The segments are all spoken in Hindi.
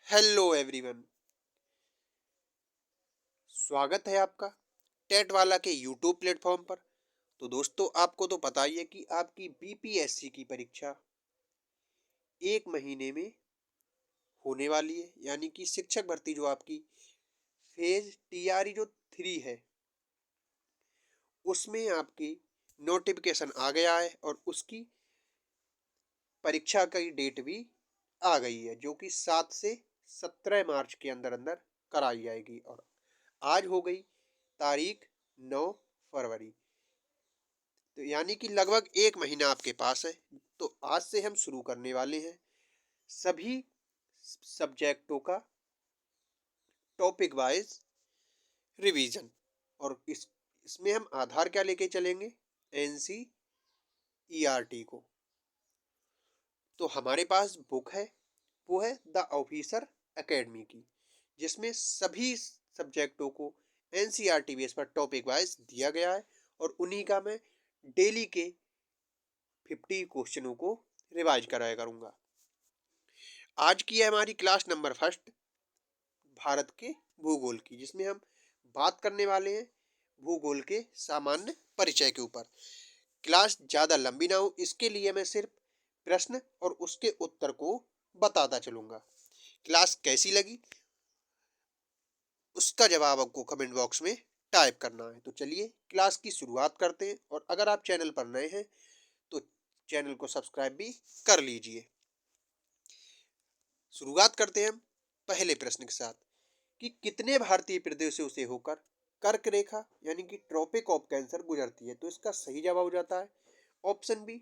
Hello everyone. स्वागत है आपका टेट वाला के यूट्यूब प्लेटफॉर्म पर। तो दोस्तों, आपको तो पता ही है कि आपकी बीपीएससी की परीक्षा 1 महीने में होने वाली है। यानी कि शिक्षक भर्ती जो आपकी फेज टीआरई जो 3 है, उसमें आपकी नोटिफिकेशन आ गया है और उसकी परीक्षा की डेट भी आ गई है, जो कि 7 से 17 मार्च के अंदर अंदर कराई जाएगी। और आज हो गई तारीख 9 फरवरी। तो यानी कि लगभग 1 महीना आपके पास है। तो आज से हम शुरू करने वाले हैं सभी सब्जेक्टों का टॉपिक वाइज रिवीजन। और इसमें हम आधार क्या लेके चलेंगे? एनसीईआरटी को। तो हमारे पास बुक है, वो है द ऑफिसर एकेडमी की, जिसमें सभी सब्जेक्टों को एनसीईआरटी बेस पर टॉपिक वाइज दिया गया है। और उन्हीं का मैं डेली के 50 क्वेश्चनों को रिवाइज कराया करूंगा। आज की है हमारी क्लास नंबर फर्स्ट, भारत के भूगोल की, जिसमें हम बात करने वाले हैं भूगोल के सामान्य परिचय के ऊपर। क्लास ज़्यादा लंबी ना हो, इसके लिए मैं सिर्फ प्रश्न और उसके उत्तर को बताता चलूंगा। क्लास कैसी लगी, उसका जवाब आपको कमेंट बॉक्स में टाइप करना है। तो चलिए क्लास की शुरुआत करते हैं। और अगर आप चैनल पर नए हैं तो चैनल को सब्सक्राइब भी कर लीजिए। शुरुआत करते हैं हम पहले प्रश्न के साथ कि कितने भारतीय प्रदेशों से होकर कर्क रेखा यानी कि ट्रॉपिक ऑफ कैंसर गुजरती है? तो इसका सही जवाब हो जाता है ऑप्शन बी,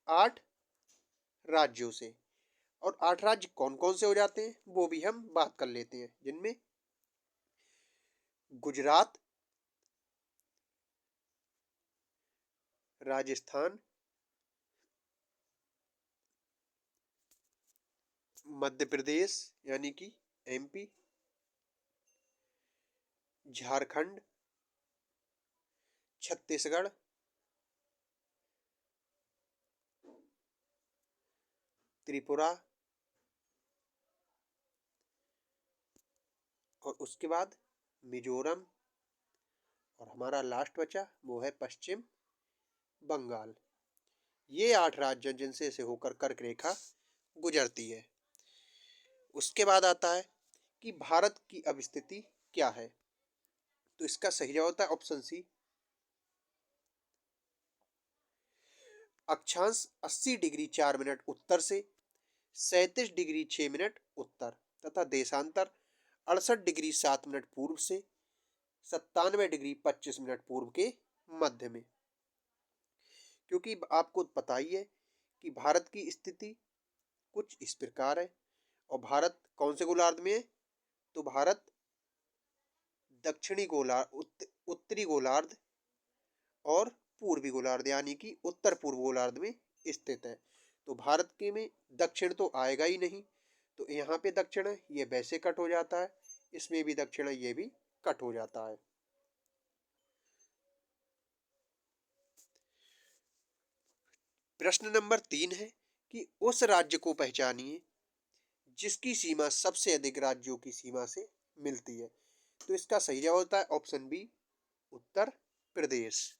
8 राज्यों से। और 8 राज्य कौन कौन से हो जाते हैं वो भी हम बात कर लेते हैं, जिनमें गुजरात, राजस्थान, मध्य प्रदेश यानी कि एमपी, झारखंड, छत्तीसगढ़, त्रिपुरा, और उसके बाद मिजोरम, और हमारा लास्ट बचा वो है पश्चिम बंगाल। ये 8 राज्य जिनसे से होकर कर्क रेखा गुजरती है। उसके बाद आता है कि भारत की अब स्थिति क्या है? तो इसका सही जवाब होता है ऑप्शन सी, अक्षांश 80 डिग्री 4 मिनट उत्तर से 37 डिग्री 6 मिनट उत्तर, तथा देशांतर 68 डिग्री 7 मिनट पूर्व से 97 डिग्री 25 मिनट पूर्व के मध्य में। क्योंकि आपको पता ही है कि भारत की स्थिति कुछ इस प्रकार है। और भारत कौन से गोलार्ध में है? तो भारत दक्षिणी गोलार्ध, उत्तरी गोलार्ध और पूर्वी गोलार्ध यानी कि उत्तर पूर्व गोलार्ध में स्थित है। तो भारत के में दक्षिण तो आएगा ही नहीं। तो यहाँ पे दक्षिण है, ये वैसे कट हो जाता है। इसमें भी दक्षिण है, ये भी कट हो जाता है। प्रश्न नंबर 3 है कि उस राज्य को पहचानिए जिसकी सीमा सबसे अधिक राज्यों की सीमा से मिलती है। तो इसका सही जवाब होता है ऑप्शन बी, उत्तर प्रदेश।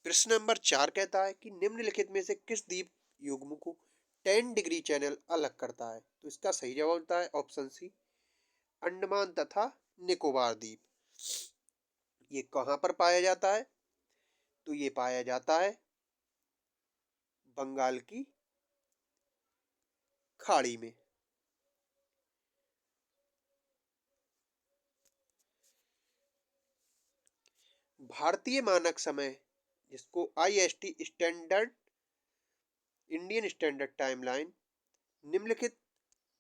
प्रश्न नंबर 4 कहता है कि निम्नलिखित में से किस द्वीप युग्म को 10 डिग्री चैनल अलग करता है? तो इसका सही जवाब होता है ऑप्शन सी, अंडमान तथा निकोबार द्वीप। ये कहाँ पर पाया जाता है? तो ये पाया जाता है बंगाल की खाड़ी में। भारतीय मानक समय, जिसको IST standard, Indian standard timeline, निम्नलिखित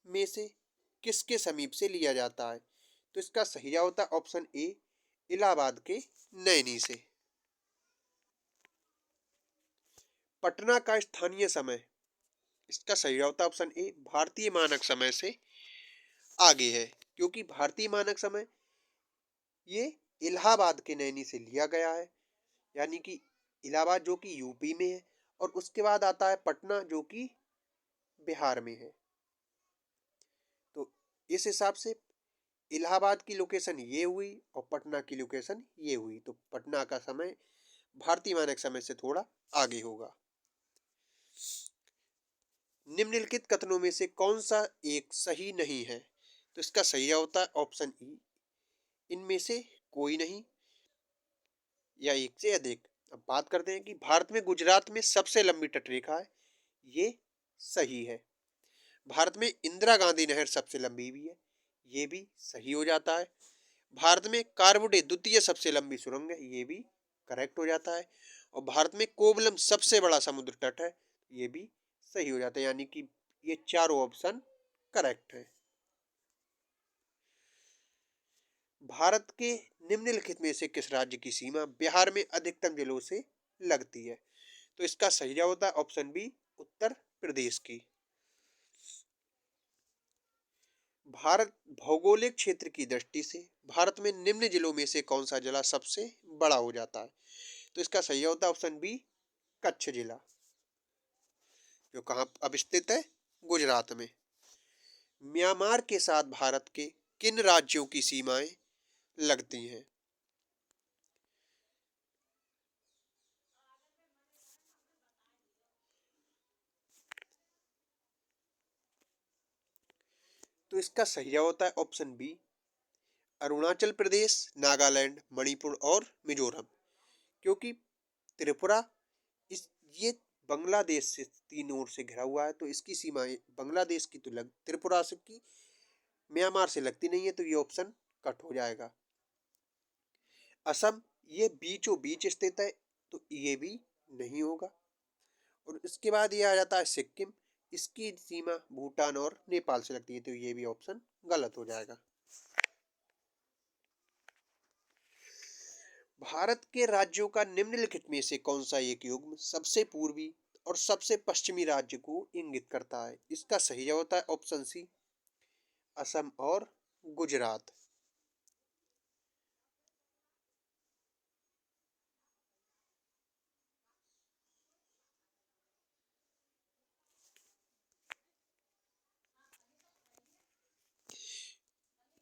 में से किसके समीप से लिया जाता है? तो इसका सही जवाब होता है ऑप्शन ए, इलाहाबाद के नैनी से। पटना का स्थानीय समय, इसका सही जवाब होता है ऑप्शन ए, भारतीय मानक समय से आगे है। क्योंकि भारतीय मानक समय ये इलाहाबाद के नैनी से लिया गया है। यानी कि इलाहाबाद जो कि यूपी में है, और उसके बाद आता है पटना जो कि बिहार में है। इस हिसाब से इलाहाबाद की लोकेशन ये हुई और पटना की लोकेशन ये हुई, तो पटना का समय भारतीय मानक समय से थोड़ा आगे होगा। निम्नलिखित कथनों में से कौन सा एक सही नहीं है? तो इसका सही होता है ऑप्शन ई, इनमें से कोई नहीं या एक से अधिक। अब बात करते हैं कि भारत में गुजरात में सबसे लंबी तटरेखा है, ये सही है। भारत में इंदिरा गांधी नहर सबसे लंबी भी है, ये भी सही हो जाता है। भारत में कारबुडे द्वितीय सबसे लंबी सुरंग है, ये भी करेक्ट हो जाता है। और भारत में कोवलम सबसे बड़ा समुद्र तट है, ये भी सही हो जाता है, यानी कि ये चारों ऑप्शन करेक्ट है। भारत के निम्नलिखित में से किस राज्य की सीमा बिहार में अधिकतम जिलों से लगती है? तो इसका सही जवाब होता है ऑप्शन बी, उत्तर प्रदेश की। भारत भौगोलिक क्षेत्र की दृष्टि से भारत में निम्न जिलों में से कौन सा जिला सबसे बड़ा हो जाता है? तो इसका सही होता है ऑप्शन बी, कच्छ जिला, जो कहाँ अब स्थित है? गुजरात में। म्यांमार के साथ भारत के किन राज्यों की सीमाएं लगती हैं? तो इसका सही जवाब होता है ऑप्शन बी, अरुणाचल प्रदेश, नागालैंड, मणिपुर और मिजोरम। क्योंकि त्रिपुरा इस ये बांग्लादेश से तीन ओर से घिरा हुआ है, तो इसकी सीमाएं बांग्लादेश की तो लग त्रिपुरा से की म्यांमार से लगती नहीं है, तो ये ऑप्शन कट हो जाएगा। असम ये बीचों बीच स्थित है, तो ये भी नहीं होगा। और इसके बाद ये आ जाता है सिक्किम, इसकी सीमा भूटान और नेपाल से लगती है, तो ये भी ऑप्शन गलत हो जाएगा। भारत के राज्यों का निम्नलिखित में से कौन सा एक युग्म सबसे पूर्वी और सबसे पश्चिमी राज्य को इंगित करता है? इसका सही जवाब होता है ऑप्शन सी, असम और गुजरात।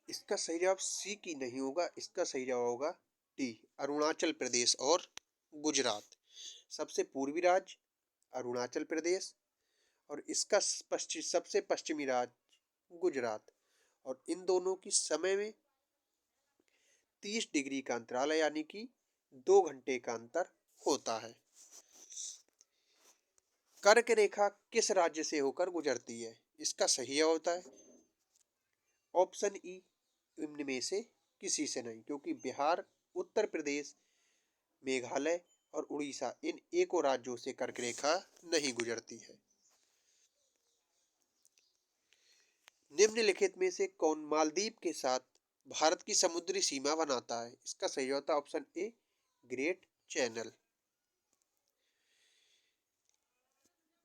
इसका सही जवाब सी की नहीं होगा, इसका सही जवाब होगा डी, अरुणाचल प्रदेश और गुजरात। सबसे पूर्वी राज्य अरुणाचल प्रदेश और इसका सबसे पश्चिमी राज्य गुजरात। और इन दोनों की समय में 30 डिग्री का अंतराल है, यानी कि 2 घंटे का अंतर होता है। कर्क रेखा किस राज्य से होकर गुजरती है? इसका सही जवाब होता है ऑप्शन ई, इनमें से किसी से नहीं, क्योंकि बिहार, उत्तर प्रदेश, मेघालय और उड़ीसा इन एको राज्यों से कर्क रेखा नहीं गुजरती है। निम्नलिखित में से कौन मालदीव के साथ भारत की समुद्री सीमा बनाता है? इसका सही होता है ऑप्शन ए, ग्रेट चैनल।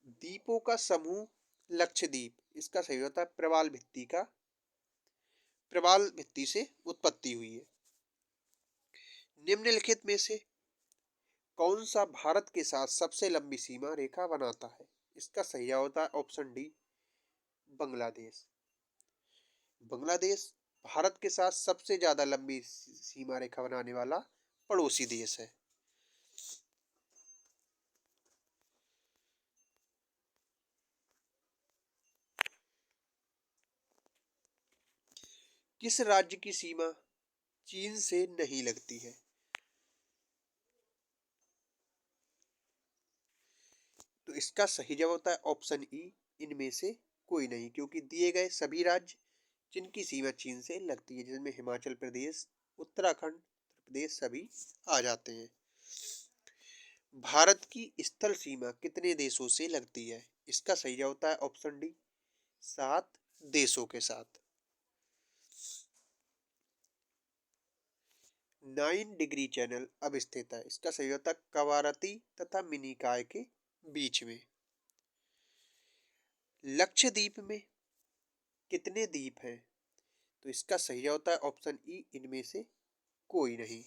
द्वीपों का समूह लक्षद्वीप, इसका सही होता है प्रवाल भित्ति से उत्पत्ति हुई है। निम्नलिखित में से कौन सा भारत के साथ सबसे लंबी सीमा रेखा बनाता है? इसका सही होता है ऑप्शन डी, बांग्लादेश। बांग्लादेश भारत के साथ सबसे ज्यादा लंबी सीमा रेखा बनाने वाला पड़ोसी देश है। किस राज्य की सीमा चीन से नहीं लगती है? तो इसका सही जवाब होता है ऑप्शन ई, इनमें से कोई नहीं, क्योंकि दिए गए सभी राज्य जिनकी सीमा चीन से लगती है, जिनमें हिमाचल प्रदेश, उत्तराखंड, उत्तर प्रदेश सभी आ जाते हैं। भारत की स्थल सीमा कितने देशों से लगती है? इसका सही जवाब होता है ऑप्शन डी, 7 देशों के साथ। 9 डिग्री चैनल अब स्थित है, इसका सही होता है कवारती तथा मिनिकॉय के बीच में। लक्षद्वीप में कितने द्वीप हैं? तो इसका सही जवाब होता है ऑप्शन ई, इनमें से कोई नहीं।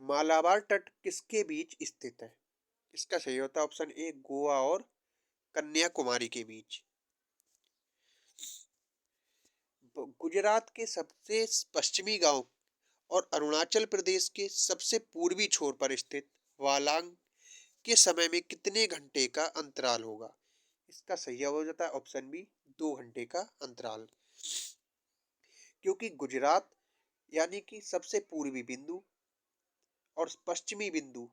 मालाबार तट किसके बीच स्थित है? इसका सही होता है ऑप्शन ए, गोवा और कन्याकुमारी के बीच। गुजरात के सबसे पश्चिमी गांव और अरुणाचल प्रदेश के सबसे पूर्वी छोर पर स्थित वालांग के समय में कितने घंटे का अंतराल होगा? इसका सही जवाब हो जाता है ऑप्शन बी, 2 घंटे का अंतराल। क्योंकि गुजरात यानी कि सबसे पूर्वी बिंदु और पश्चिमी बिंदु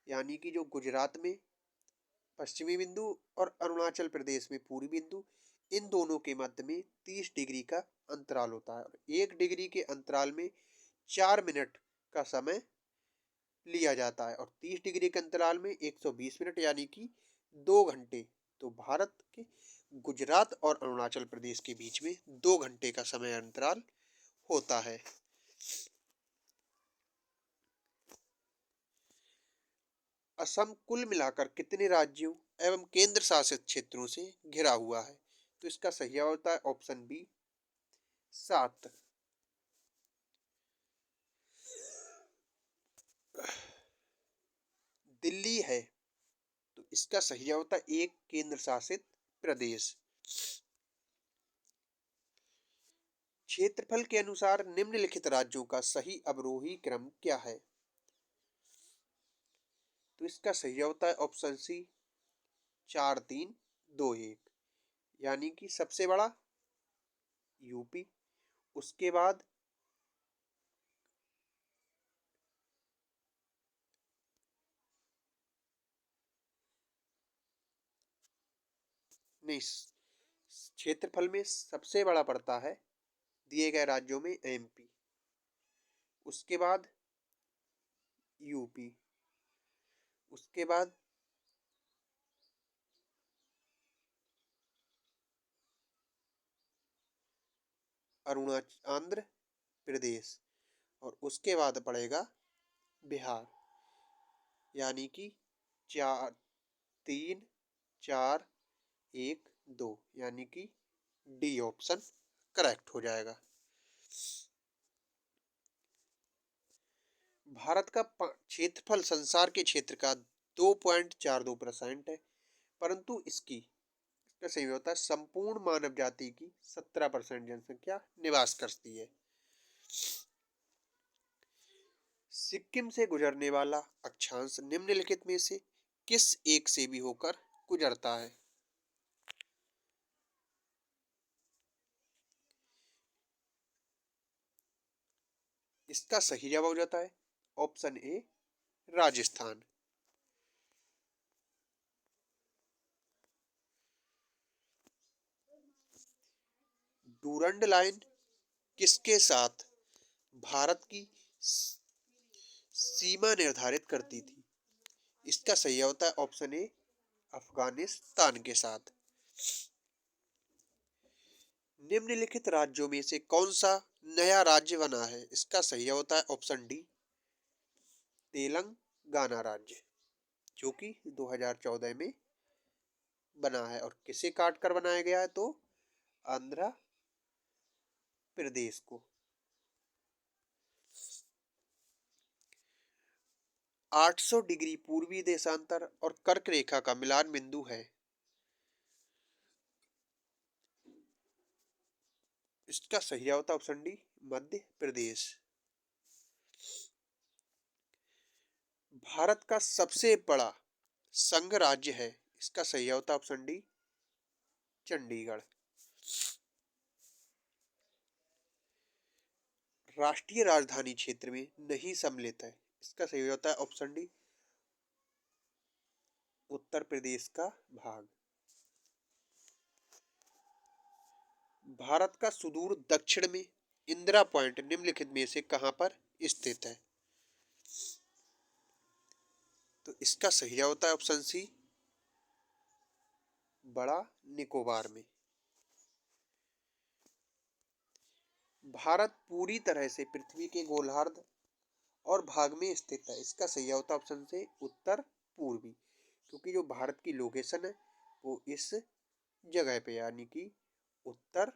यानी कि जो गुजरात में पश्चिमी बिंदु और अरुणाचल प्रदेश में पूर्वी बिंदु, इन दोनों के मध्य में 30 डिग्री का अंतराल होता है और 1 डिग्री के अंतराल में 4 मिनट का समय लिया जाता है और 30 डिग्री के अंतराल में 120 मिनट यानी कि 2 घंटे। तो भारत के गुजरात और अरुणाचल प्रदेश के बीच में 2 घंटे का समय अंतराल होता है। असम कुल मिलाकर कितने राज्यों एवं केंद्र शासित क्षेत्रों से घिरा हुआ है? तो इसका सही जवाब होता है ऑप्शन बी, 7। दिल्ली है, तो इसका सही जवाब होता है 1 केंद्र शासित प्रदेश। क्षेत्रफल के अनुसार निम्नलिखित राज्यों का सही अवरोही क्रम क्या है? तो इसका सही जवाब होता है ऑप्शन सी, 4 3 2 1 यानी कि सबसे बड़ा यूपी, उसके बाद नहीं, क्षेत्रफल में सबसे बड़ा पड़ता है दिए गए राज्यों में एमपी, उसके बाद यूपी, उसके बाद आंध्र प्रदेश और उसके बाद पड़ेगा बिहार। यानी कि 4 3 4 1 2 यानी कि डी ऑप्शन करेक्ट हो जाएगा। भारत का क्षेत्रफल संसार के क्षेत्र का 2.42% है, परंतु इसका सही होता है संपूर्ण मानव जाति की 17% जनसंख्या निवास करती है। सिक्किम से गुजरने वाला अक्षांश निम्नलिखित में से किस एक से भी होकर गुजरता है? इसका सही जवाब हो जाता है option A, Rajasthan. Durand line किसके साथ भारत की सीमा निर्धारित करती थी? इसका सही होता है ऑप्शन ए, अफगानिस्तान के साथ। निम्नलिखित राज्यों में से कौन सा नया राज्य बना है? इसका सही होता है ऑप्शन डी, तेलंगाना राज्य, जो कि 2014 में बना है और किसे काट कर बनाया गया है? तो आंध्र प्रदेश को। 800 डिग्री पूर्वी देशांतर और कर्क रेखा का मिलान बिंदु है। इसका सही होता है ऑप्शन डी, मध्य प्रदेश। भारत का सबसे बड़ा संघ राज्य है। इसका सही होता है ऑप्शन डी, चंडीगढ़। राष्ट्रीय राजधानी क्षेत्र में नहीं सम्मिलित है। इसका सही होता है ऑप्शन डी, उत्तर प्रदेश का भाग। भारत का सुदूर दक्षिण में इंदिरा पॉइंट निम्नलिखित में से कहां पर स्थित है? तो इसका सही होता है ऑप्शन सी, बड़ा निकोबार में। भारत पूरी तरह से पृथ्वी के गोलार्ध और भाग में स्थित है। इसका सही होता है ऑप्शन से, उत्तर पूर्वी, क्योंकि जो भारत की लोकेशन है वो इस जगह पे यानी कि उत्तर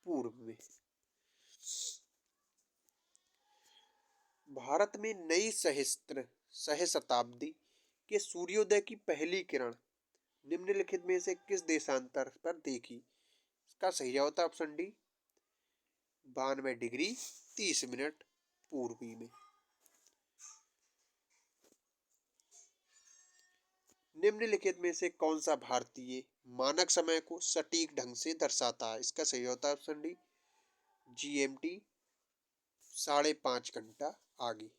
पूर्व में। भारत में नई सहस्त्राब्दी के सूर्योदय की पहली किरण निम्नलिखित में से किस देशांतर पर देखी? इसका सही जवाब होता है ऑप्शन डी 92 डिग्री 30 मिनट पूर्वी में। निम्नलिखित में से कौन सा भारतीय मानक समय को सटीक ढंग से दर्शाता है? इसका सही होता है ऑप्शन डी GMT 5.5 घंटा आगे।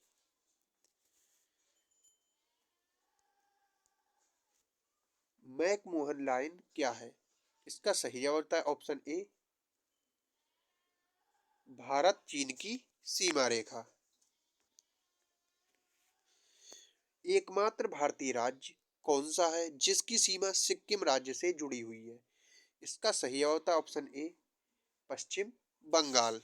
मैकमोहन लाइन क्या है? इसका सही जवाब होता है ऑप्शन ए भारत चीन की सीमा रेखा। एकमात्र भारतीय राज्य कौन सा है जिसकी सीमा सिक्किम राज्य से जुड़ी हुई है? इसका सही जवाब होता है ऑप्शन ए पश्चिम बंगाल।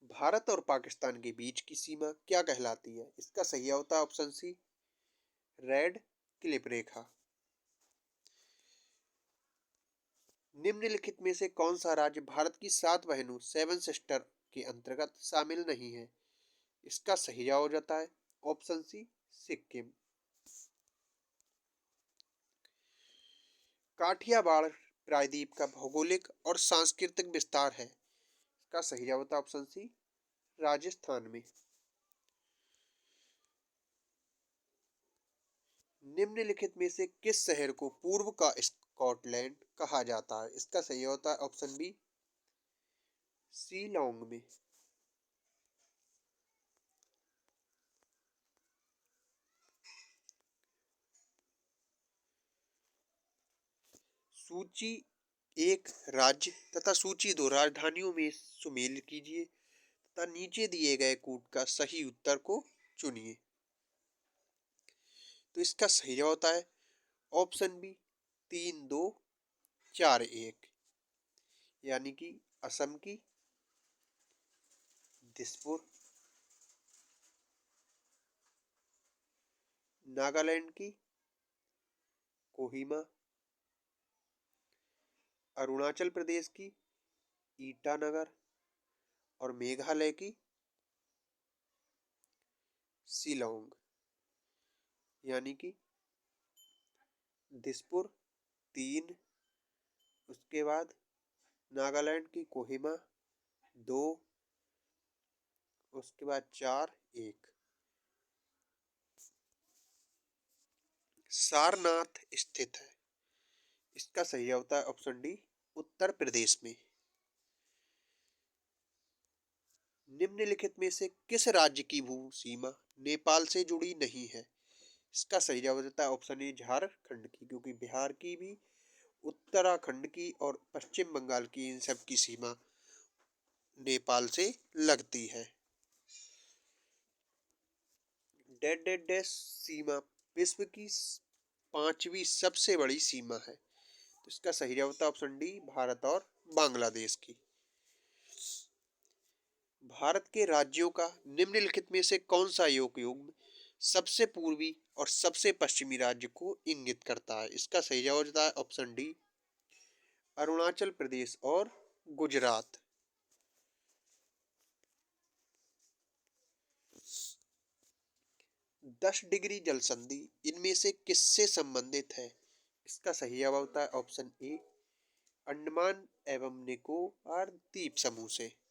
भारत और पाकिस्तान के बीच की सीमा क्या कहलाती है? इसका सही जवाब होता है ऑप्शन सी रेड क्लिप रेखा। निम्नलिखित में से कौन सा राज्य भारत की 7 बहनों 7 सिस्टर के अंतर्गत शामिल नहीं है? इसका सही जवाब हो जाता है ऑप्शन सी सिक्किम। काठियावाड़ प्रायद्वीप का भौगोलिक और सांस्कृतिक विस्तार है। इसका सही जवाब होता है ऑप्शन सी राजस्थान में। निम्नलिखित में से किस शहर को पूर्व का स्कॉटलैंड कहा जाता है? इसका सही होता है ऑप्शन बी शिलोंग में। सूची एक राज्य तथा सूची दो राजधानियों में सुमेल कीजिए तथा नीचे दिए गए कूट का सही उत्तर को चुनिए। तो इसका सही जवाब होता है ऑप्शन बी 3-2-4-1 यानी कि असम की दिसपुर, नागालैंड की कोहिमा, अरुणाचल प्रदेश की ईटानगर और मेघालय की शिलोंग। यानी कि दिसपुर 3, उसके बाद नागालैंड की कोहिमा 2, उसके बाद 4-1। सारनाथ स्थित है। इसका सही होता है ऑप्शन डी उत्तर प्रदेश में। निम्नलिखित में से किस राज्य की भू सीमा नेपाल से जुड़ी नहीं है? इसका सही जवाब होता है ऑप्शन ए झारखंड की, क्योंकि बिहार की भी, उत्तराखंड की और पश्चिम बंगाल की इन सब की सीमा नेपाल से लगती है। डेड डेड डैश सीमा विश्व की 5वीं सबसे बड़ी सीमा है। तो इसका सही जवाब होता है ऑप्शन डी भारत और बांग्लादेश की। भारत के राज्यों का निम्नलिखित में से कौन सा योग युग्म सबसे पूर्वी और सबसे पश्चिमी राज्य को इंगित करता है? इसका सही जवाब होता है ऑप्शन डी अरुणाचल प्रदेश और गुजरात। 10 डिग्री जल संधि इनमें से किससे संबंधित है? इसका सही जवाब होता है ऑप्शन ए अंडमान एवं निकोबार द्वीप समूह से।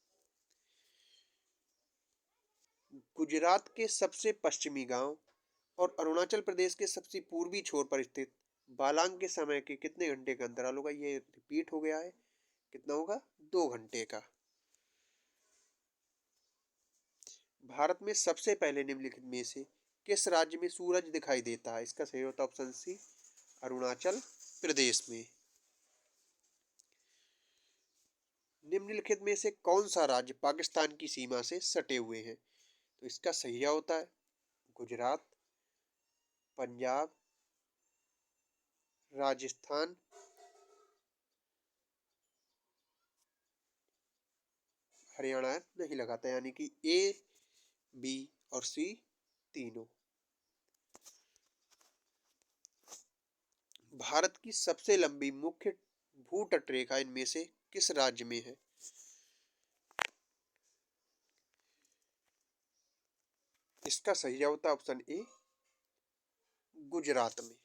गुजरात के सबसे पश्चिमी गांव और अरुणाचल प्रदेश के सबसे पूर्वी छोर पर स्थित बालांग के समय के कितने घंटे का अंतराल होगा? ये रिपीट हो गया है, कितना होगा? 2 घंटे का। भारत में सबसे पहले निम्नलिखित में से किस राज्य में सूरज दिखाई देता है? इसका सही होता है ऑप्शन सी अरुणाचल प्रदेश में। निम्नलिखित में से कौन सा राज्य पाकिस्तान की सीमा से सटे हुए हैं? तो इसका सही होता है गुजरात, पंजाब, राजस्थान, हरियाणा नहीं लगाता, यानी कि ए, बी और सी तीनों। भारत की सबसे लंबी मुख्य भूतट रेखा इनमें से किस राज्य में है? इसका सही जवाब होता है ऑप्शन ए गुजरात में।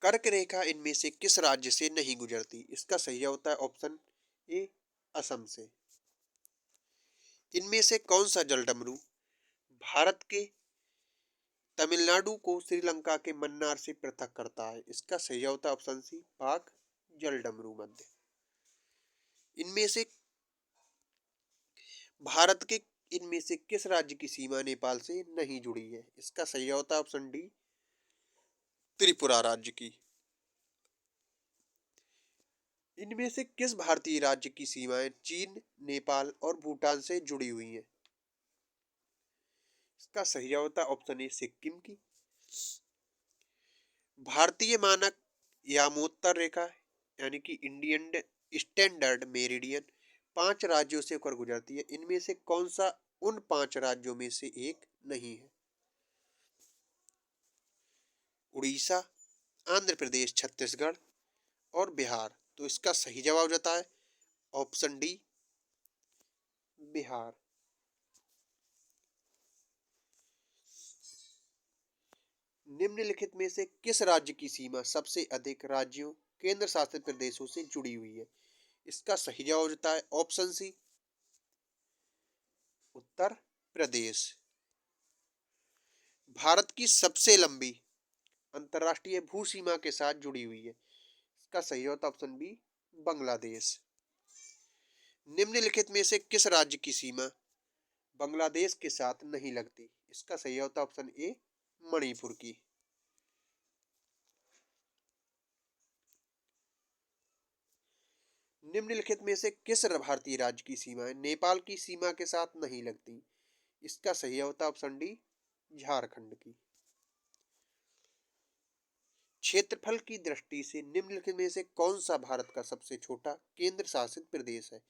कर्क रेखा इनमें से किस राज्य से नहीं गुजरती? इसका सही जवाब होता है ऑप्शन ए, असम से। इनमें से कौन सा जलडमरू भारत के तमिलनाडु को श्रीलंका के मन्नार से पृथक करता है? इसका सही जवाब होता है ऑप्शन सी, पाक जलडमरू मध्य। इनमें से भारत के इनमें से किस राज्य की सीमा नेपाल से नहीं जुड़ी है? इसका सही जवाब होता है ऑप्शन डी, त्रिपुरा राज्य की। इनमें से किस भारतीय राज्य की सीमाएं चीन, नेपाल और भूटान से जुड़ी हुई हैं? इसका सही जवाब होता है ऑप्शन ए, सिक्किम की। भारतीय मानक यामोत्तर रेखा यानी कि इंडियन स्टैंडर्ड मेरिडियन 5 राज्यों से होकर गुजरती है। इनमें से कौन सा उन 5 राज्यों में से एक नहीं है? उड़ीसा, आंध्र प्रदेश, छत्तीसगढ़ और बिहार। तो इसका सही जवाब हो जाता है ऑप्शन डी, बिहार। निम्नलिखित में से किस राज्य की सीमा सबसे अधिक राज्यों केंद्र शासित प्रदेशों से जुड़ी हुई है? इसका सही जवाब हो जाता है ऑप्शन सी, उत्तर प्रदेश। भारत की सबसे लंबी अंतर्राष्ट्रीय भू सीमा के साथ जुड़ी हुई है? इसका सही होता है ऑप्शन बी, बांग्लादेश। निम्नलिखित में से किस राज्य की सीमा बांग्लादेश के साथ नहीं लगती? इसका सही होता है ऑप्शन ए, मणिपुर की। निम्नलिखित में से किस भारतीय राज्य की सीमाएं नेपाल की सीमा के साथ नहीं लगती? इसका सही होता है ऑप्शन डी, झारखंड की। क्षेत्रफल की दृष्टि से निम्नलिखित में से कौन सा भारत का सबसे छोटा केंद्र शासित प्रदेश है?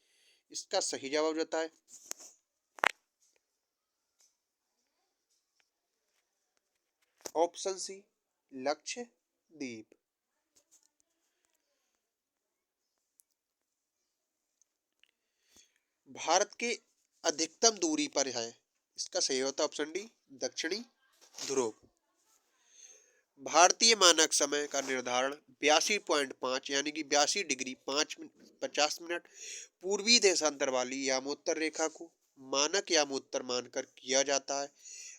इसका सही जवाब जाता है ऑप्शन सी, लक्षद्वीप। भारत के अधिकतम दूरी पर है? इसका सही होता है ऑप्शन डी, दक्षिणी ध्रुव। भारतीय मानक समय का निर्धारण 82.5 यानी कि 82 डिग्री 50 मिनट पूर्वी देशांतर वाली यामोत्तर रेखा को मानक यामोत्तर मानकर किया जाता है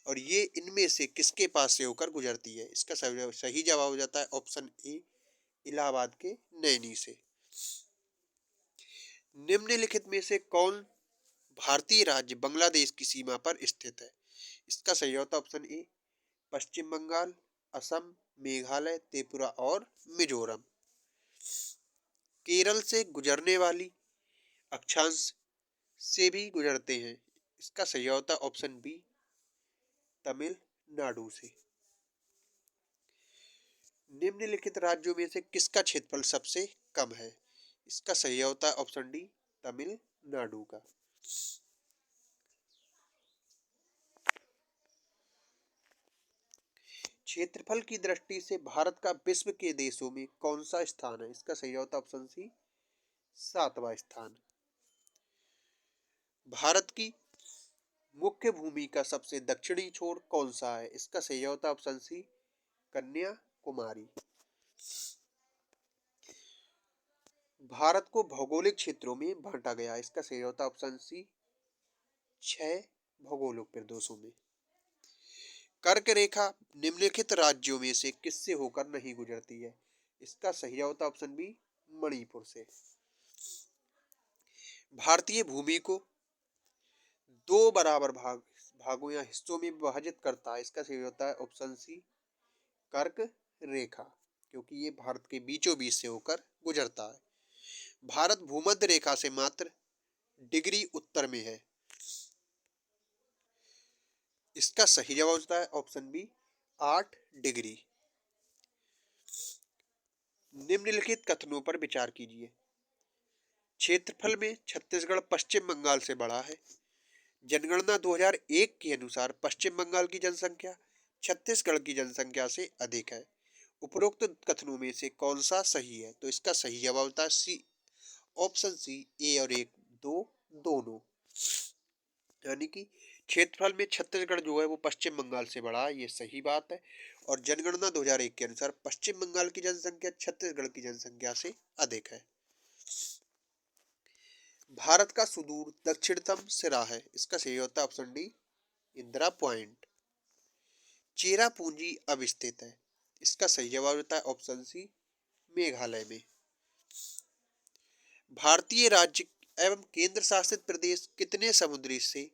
और ये इनमें से किसके पास से होकर गुजरती है? इसका सही जवाब हो जाता है ऑप्शन ए, इलाहाबाद के नैनी से। निम्नलिखित में से कौन भारतीय राज्य बांग्लादेश की सीमा पर स्थित है? इसका सही होता है ऑप्शन ए, पश्चिम बंगाल, असम, मेघालय, त्रिपुरा और मिजोरम। केरल से गुजरने वाली अक्षांश से भी गुजरते हैं। इसका सही होता है ऑप्शन बी, तमिलनाडु से। निम्नलिखित राज्यों में से किसका क्षेत्रफल सबसे कम है? इसका सही होता है ऑप्शन डी, तमिलनाडु का। क्षेत्रफल की दृष्टि से भारत का विश्व के देशों में कौन सा स्थान है? इसका सही होता है ऑप्शन सी, 7वां स्थान। भारत की मुख्य भूमि का सबसे दक्षिणी छोर कौन सा है? इसका सही होता है ऑप्शन सी, कन्याकुमारी। भारत को भौगोलिक क्षेत्रों में बांटा गया है? इसका सही होता है ऑप्शन सी, 6 भौगोलिक प्रदेशों में। कर्क रेखा निम्नलिखित राज्यों में से किससे होकर नहीं गुजरती है? इसका सही होता है ऑप्शन बी, मणिपुर से। भारतीय भूमि को 2 बराबर भागों या हिस्सों में विभाजित करता है? इसका सही होता है ऑप्शन सी, कर्क रेखा, क्योंकि ये भारत के बीचों बीच से होकर गुजरता है। भारत भूमध्य रेखा से मात्र डिग्री उत्तर में है? इसका सही जवाब होता है ऑप्शन बी, 8 डिग्री। निम्नलिखित कथनों पर विचार कीजिए। क्षेत्रफल में छत्तीसगढ़ पश्चिम बंगाल से बड़ा है। जनगणना 2001 के अनुसार पश्चिम बंगाल की जनसंख्या छत्तीसगढ़ की जनसंख्या से अधिक है। उपरोक्त कथनों में से कौन सा सही है? तो इसका सही जवाब होता है सी, ऑप्शन सी, ए और एक दो दोनों। यानी कि क्षेत्रफल में छत्तीसगढ़ जो है वो पश्चिम बंगाल से बड़ा है, ये सही बात है। और जनगणना 2001 के अनुसार पश्चिम बंगाल की जनसंख्या छत्तीसगढ़ की जनसंख्या से अधिक है। भारत का सुदूर दक्षिणतम सिरा है, इसका सही होता है option D, Indira point. Cherrapunji अब स्थित है, इसका सही जवाब होता है ऑप्शन सी, मेघालय में। भारतीय राज्य एवं केंद्र शासित प्रदेश कितने समुद्री से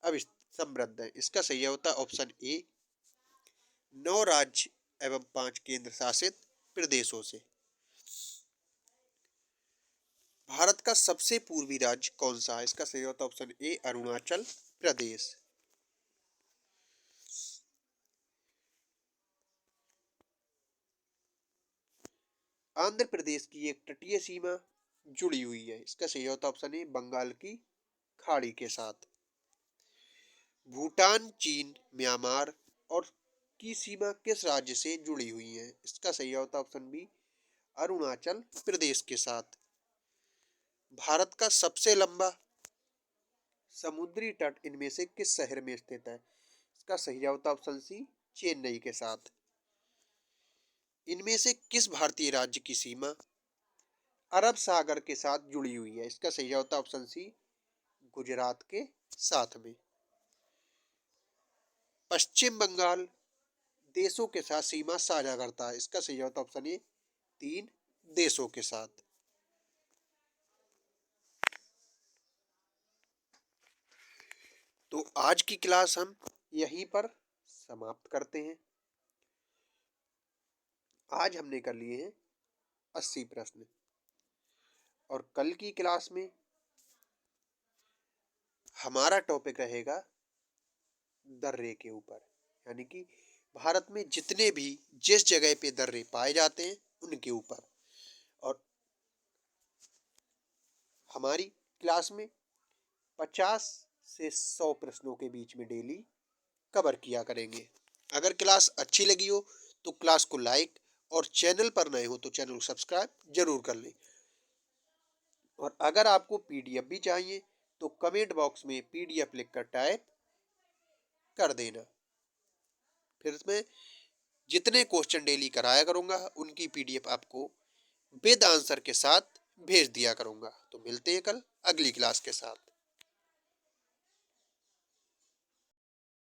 अब समृद्ध है, इसका सही होता है ऑप्शन ए, 9 राज्य एवं 5 केंद्र शासित प्रदेशों से। भारत का सबसे पूर्वी राज्य कौन सा है, इसका सही होता है ऑप्शन ए, अरुणाचल प्रदेश। आंध्र प्रदेश की एक तटीय सीमा जुड़ी हुई है, इसका सही होता है ऑप्शन ए, बंगाल की खाड़ी के साथ। भूटान, चीन, म्यांमार और की सीमा किस राज्य से जुड़ी हुई है, इसका सही होता है ऑप्शन बी, अरुणाचल प्रदेश के साथ। भारत का सबसे लंबा समुद्री तट इनमें से किस शहर में स्थित है, इसका सही जवाब होता है ऑप्शन सी, चेन्नई के साथ। इनमें से किस भारतीय राज्य की सीमा अरब सागर के साथ जुड़ी हुई है, इसका सही जवाब होता है ऑप्शन सी, गुजरात के साथ में। पश्चिम बंगाल देशों के साथ सीमा साझा करता है, इसका सही जवाब होता है ऑप्शन ए, 3 देशों के साथ। तो आज की क्लास हम यहीं पर समाप्त करते हैं। आज हमने कर लिए हैं 80 प्रश्न, और कल की क्लास में हमारा टॉपिक रहेगा दर्रे के ऊपर, यानी कि भारत में जितने भी जिस जगह पे दर्रे पाए जाते हैं उनके ऊपर। और हमारी क्लास में 50 से 100 प्रश्नों के बीच में डेली कवर किया करेंगे। अगर क्लास अच्छी लगी हो तो क्लास को लाइक, और चैनल पर नए हो तो चैनल को सब्सक्राइब जरूर कर लें। और अगर आपको पीडीएफ भी चाहिए तो कमेंट बॉक्स में पीडीएफ लिखकर टाइप कर देना, फिर मैं जितने क्वेश्चन डेली कराया करूंगा उनकी पीडीएफ आपको विद आंसर के साथ भेज दिया करूंगा। तो मिलते हैं कल अगली क्लास के साथ।